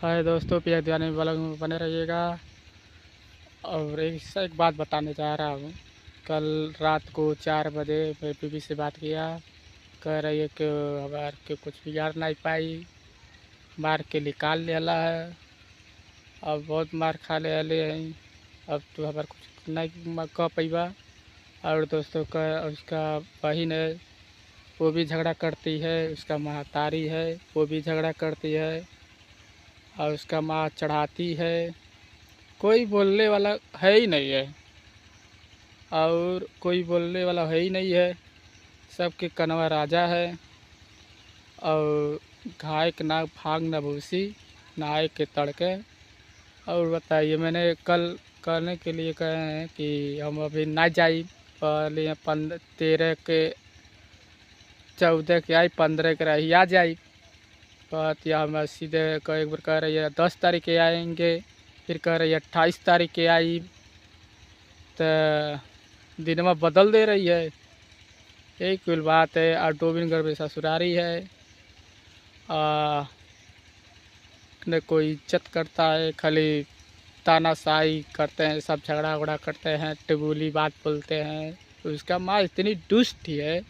हाय दोस्तों, पिया दीवाने ब्लॉग में बने रहिएगा। और एक बात बताने जा रहा हूँ। कल रात को 4 बजे मैं बीवी से बात किया। कह रही है कि हमार के कुछ बिगाड़ नहीं पाई, मार के निकाल लेला है। अब बहुत मार खा ले हैं। अब तो हमार कुछ नहीं कह पैबा। और दोस्तों का उसका बहन है, वो भी झगड़ा करती है। उसका महतारी है, वो भी झगड़ा करती है। और उसका माँ चढ़ाती है। कोई बोलने वाला है ही नहीं है। और कोई बोलने वाला है ही नहीं है। सबके कनवा राजा है। और घाय के नाक भाग न भूसी, नहाए के तड़के। और बताइए, मैंने कल करने के लिए कहे हैं कि हम अभी ना जाई। पहले 13 के 14 के आई, 15 के रही आ जाई। बात या हम सीधे एक बार कह रही है 10 तारीख के आएंगे, फिर कह रही है 28 तारीख के आई। तो दिन में बदल दे रही है। यही कुल बात है। और गोविंदगढ़ में ससुरारी है। न कोई इज्जत करता है, खाली तानाशाही करते हैं, सब झगड़ा उगड़ा करते हैं, टिगुली बात बोलते हैं। उसका माँ इतनी दुष्ट ही है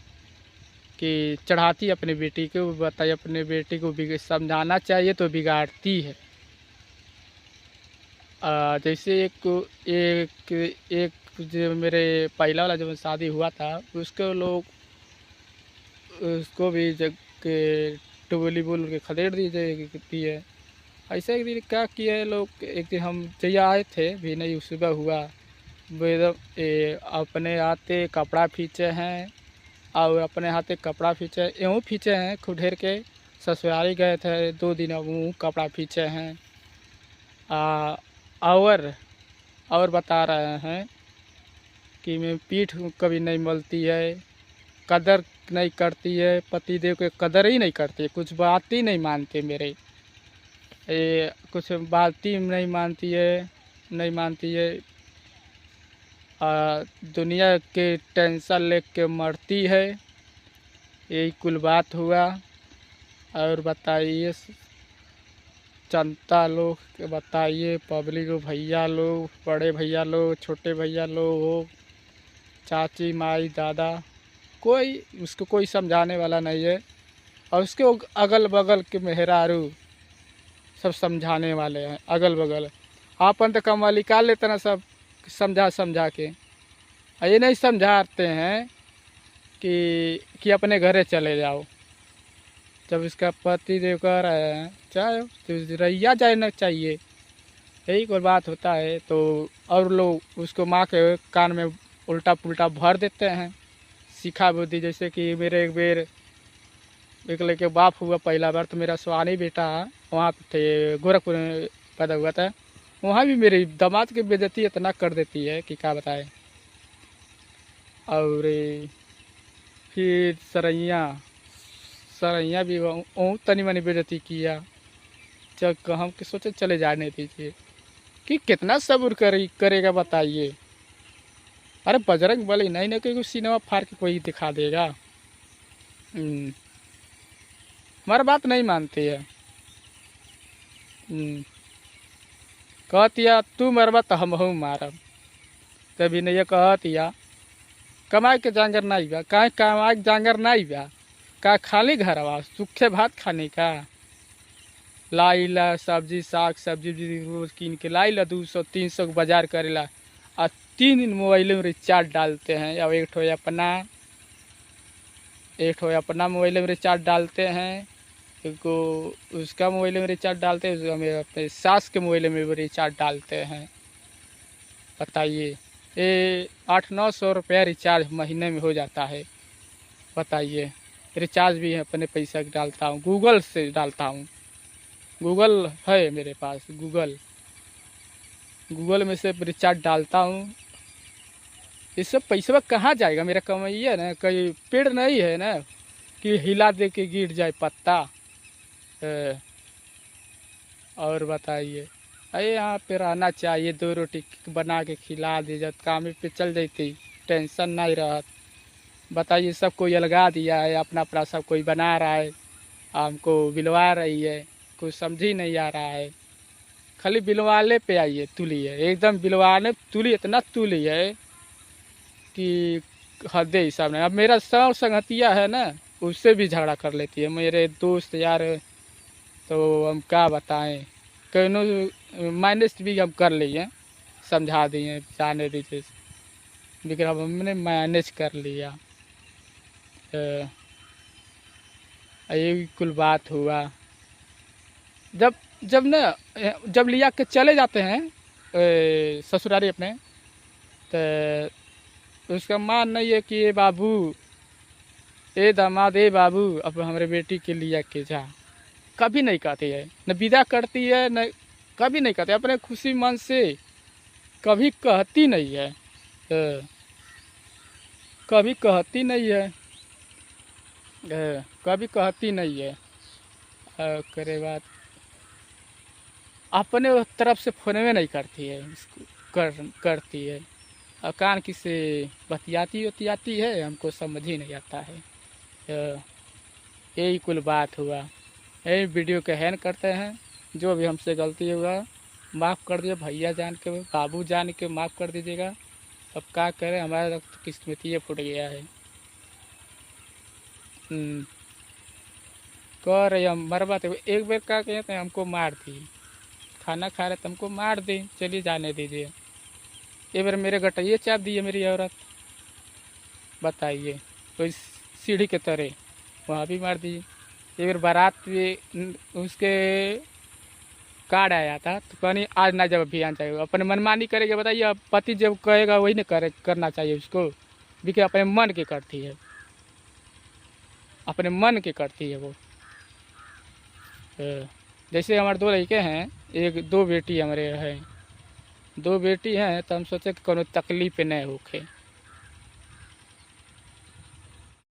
कि चढ़ाती अपनी बेटी को। बताइए, अपनी बेटी को समझाना चाहिए तो बिगाड़ती है। जैसे एक एक जो मेरे पहला वाला जब शादी हुआ था, उसके लोग उसको भी जग के टुबली बोल के खदेड़ दी है। ऐसे एक दिन क्या किया है लोग, एक दिन हम जैया आए थे भी नहीं, सुबह हुआ अपने हाथे कपड़ा खींचे हैं। और अपने हाथे कपड़ा खींचे यूँ खींचे हैं खूब ढेर के। ससुराली गए थे 2 दिन, वो कपड़ा खींचे हैं। और बता रहे हैं कि मैं पीठ कभी नहीं मलती है, कदर नहीं करती है, पतिदेव के कदर ही नहीं करती है, कुछ बात ही नहीं मानते मेरे। कुछ बात ही नहीं मानती है, नहीं मानती है। दुनिया के टेंशन ले के मरती है। यही कुल बात हुआ। और बताइए जनता लोग, बताइए पब्लिक भैया लोग, बड़े भैया लोग, छोटे भैया लोग हो, चाची माई दादा, कोई उसको कोई समझाने वाला नहीं है। और उसके अगल बगल के मेहरारू सब समझाने वाले हैं। अगल बगल आपन तो कमवा निकाल लेते ना सब, समझा के। ये नहीं समझाते हैं कि अपने घरे चले जाओ। जब इसका पति देव कह रहे हैं चाहे तो रैया जाना चाहिए, यही कोई बात होता है। तो और लोग उसको माँ के कान में उल्टा पुल्टा भर देते हैं, सीखा बुद्धि। जैसे कि मेरे एक बेर एक लड़के बाप हुआ पहला बार, तो मेरा सुहानी बेटा वहाँ पे थे, गोरखपुर में पैदा हुआ था। वहाँ भी मेरी दामाद की बेइज्जती इतना कर देती है कि क्या बताए। और फिर सरैया भी वहाँ तनी मनी बेइज्जती किया। जब हम कि सोचे चले जाने दीजिए, कि कितना सब्र करेगा बताइए। अरे बजरंग बली नहीं ना कोई सिनेमा फाड़ के कोई दिखा देगा। हमारा बात नहीं मानती है। कहतिया तू मरबा तो हमहू मारब। तभी नहीं ये कहतिया कमाई के जांगर नहीं बा, कहीं कमाई के जांगर नहीं बा, का खाली घर आवा सूखे भात खाने का। लाई ला सब्जी साग सब्जी रोज कीन के लाई ला 200-300 के बाजार करेला। और 3 दिन मोबाइल में रिचार्ज डालते हैं। अब एक ठो अपना मोबाइल में रिचार्ज डालते हैं, एक उसका मोबाइल में रिचार्ज डालते हैं, हमें अपने सास के मोबाइल में भी रिचार्ज डालते हैं। बताइए, ये 800-900 रुपया रिचार्ज महीने में हो जाता है। बताइए, रिचार्ज भी अपने पैसा डालता हूँ, गूगल से डालता हूँ। गूगल है मेरे पास, गूगल में से रिचार्ज डालता हूँ। ये सब पैसा कहाँ जाएगा? मेरा कमाइए ना, कहीं पेड़ नहीं है ना कि हिला दे के गिर जाए पत्ता। और बताइए, अरे यहाँ पे रहना चाहिए, 2 रोटी बना के खिला दी जब काम पे चल जाती, टेंशन नहीं रहत। बताइए, सब कोई अलगा दिया है, अपना अपना सब कोई बना रहा है, हमको बिलवा रही है, कुछ समझ ही नहीं आ रहा है। खाली बिलवाले पे आइए तुली है, एकदम बिलवाने तुली इतना तुली है कि हद हिसाब नहीं। अब मेरा संगतिया है ना, उससे भी झगड़ा कर लेती है, मेरे दोस्त यार। तो हम क्या बताएं, कहीं माइनस भी हम कर लिए, समझा दिए जाने दीजिए, लेकिन अब हमने मैनेज कर लिया। ये कुल बात हुआ। जब जब ना जब लिया के चले जाते हैं ससुरारी अपने, तो उसका मान नहीं है कि ये बाबू, ए दामाद, ए बाबू अब हमारे बेटी के लिया के जा। कभी नहीं कहती है, न विदा करती है, न कभी नहीं कहती अपने खुशी मन से, कभी कहती नहीं है। कभी कहती नहीं है, कभी कहती नहीं है। करे बात अपने तरफ से फोन में नहीं करती है, इसको करती है। और कान किसे बतियाती है, हमको समझ ही नहीं आता है। यही कुल बात हुआ। यही वीडियो के हैन करते हैं, जो भी हमसे गलती हुआ माफ़ कर दिए, भैया जान के बाबू जान के माफ़ कर दीजिएगा। अब क्या करें, हमारा तो किस्मत ही फूट गया है। कह रही हम मरवा थे, एक बार क्या कहते हैं हमको मार दी, खाना खा रहे तो हमको मार दी, चलिए जाने दीजिए। एक बार मेरे गटैये चाप दिए मेरी औरत, बताइए, तो इस सीढ़ी के तरह वहाँ भी मार दी। एक बार बारात उसके कार्ड आया था, तो कहनी आज ना जब अभियान जाएगा, अपने मनमानी करेगा। बताइए, अब पति जब कहेगा वही ना करना चाहिए उसको भी, अपने मन की करती है, अपने मन की करती है वो। जैसे हमारे 2 लड़के हैं, एक 2 बेटी हमारे हैं, 2 बेटी हैं, तो हम सोचे कि कोनो तकलीफ नहीं होखे।